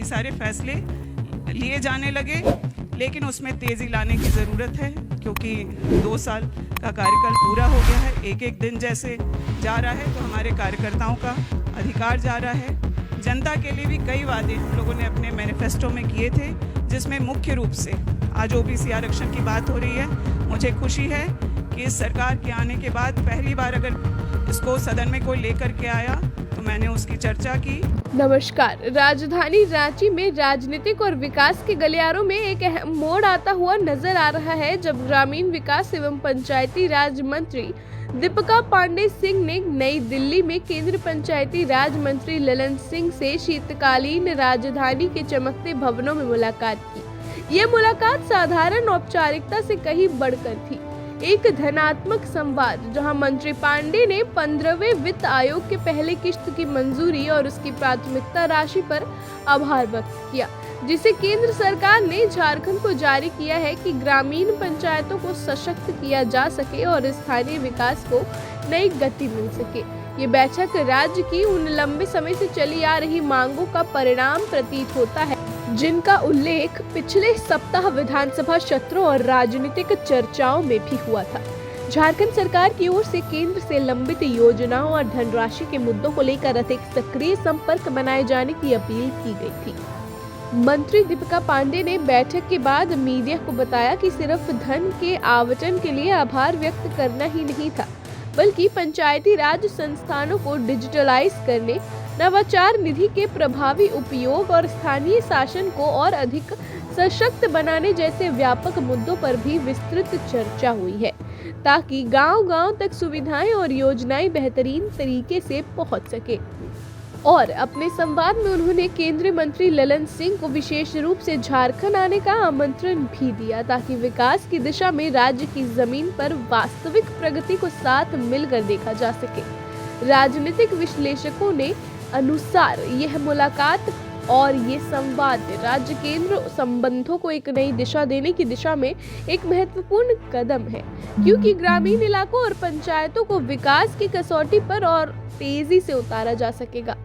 सारे फैसले लिए जाने लगे, लेकिन उसमें तेज़ी लाने की ज़रूरत है क्योंकि 2 साल का कार्यकाल पूरा हो गया है। एक एक दिन जैसे जा रहा है तो हमारे कार्यकर्ताओं का अधिकार जा रहा है। जनता के लिए भी कई वादे हम लोगों ने अपने मैनिफेस्टो में किए थे, जिसमें मुख्य रूप से आज ओबीसी आरक्षण की बात हो रही है। मुझे खुशी है कि इस सरकार के आने के बाद पहली बार अगर इसको सदन में कोई लेकर के आया तो मैंने उसकी चर्चा की। नमस्कार। राजधानी रांची में राजनीतिक और विकास के गलियारों में एक अहम मोड़ आता हुआ नजर आ रहा है, जब ग्रामीण विकास एवं पंचायती राज मंत्री दीपिका पांडे सिंह ने नई दिल्ली में केंद्रीय पंचायती राज मंत्री ललन सिंह से शीतकालीन राजधानी के चमकते भवनों में मुलाकात की। ये मुलाकात साधारण औपचारिकता से कहीं बढ़कर थी, एक धनात्मक संवाद, जहां मंत्री पांडे ने 15वें वित्त आयोग के पहले किश्त की मंजूरी और उसकी प्राथमिकता राशि पर आभार व्यक्त किया, जिसे केंद्र सरकार ने झारखंड को जारी किया है कि ग्रामीण पंचायतों को सशक्त किया जा सके और स्थानीय विकास को नई गति मिल सके। ये बैठक राज्य की उन लंबे समय से चली आ रही मांगों का परिणाम प्रतीत होता है, जिनका उल्लेख पिछले सप्ताह विधानसभा सत्रों और राजनीतिक चर्चाओं में भी हुआ था। झारखंड सरकार की ओर से केंद्र से लंबित योजनाओं और धनराशि के मुद्दों को लेकर अधिक सक्रिय संपर्क बनाए जाने की अपील की गई थी। मंत्री दीपिका पांडे ने बैठक के बाद मीडिया को बताया कि सिर्फ धन के आवंटन के लिए आभार व्यक्त करना ही नहीं था, बल्कि पंचायती राज संस्थानों को डिजिटलाइज करने, नवाचार निधि के प्रभावी उपयोग और स्थानीय शासन को और अधिक सशक्त बनाने जैसे व्यापक मुद्दों पर भी विस्तृत चर्चा हुई है, ताकि गांव-गांव तक सुविधाएं और योजनाएं बेहतरीन तरीके से पहुंच सके। और अपने संवाद में उन्होंने केंद्रीय मंत्री ललन सिंह को विशेष रूप से झारखंड आने का आमंत्रण भी दिया, ताकि विकास की दिशा में राज्य की जमीन पर वास्तविक प्रगति को साथ मिलकर देखा जा सके। राजनीतिक विश्लेषकों ने अनुसार यह मुलाकात और ये संवाद राज्य केंद्र संबंधों को एक नई दिशा देने की दिशा में एक महत्वपूर्ण कदम है, क्योंकि ग्रामीण इलाकों और पंचायतों को विकास की कसौटी पर और तेजी से उतारा जा सकेगा।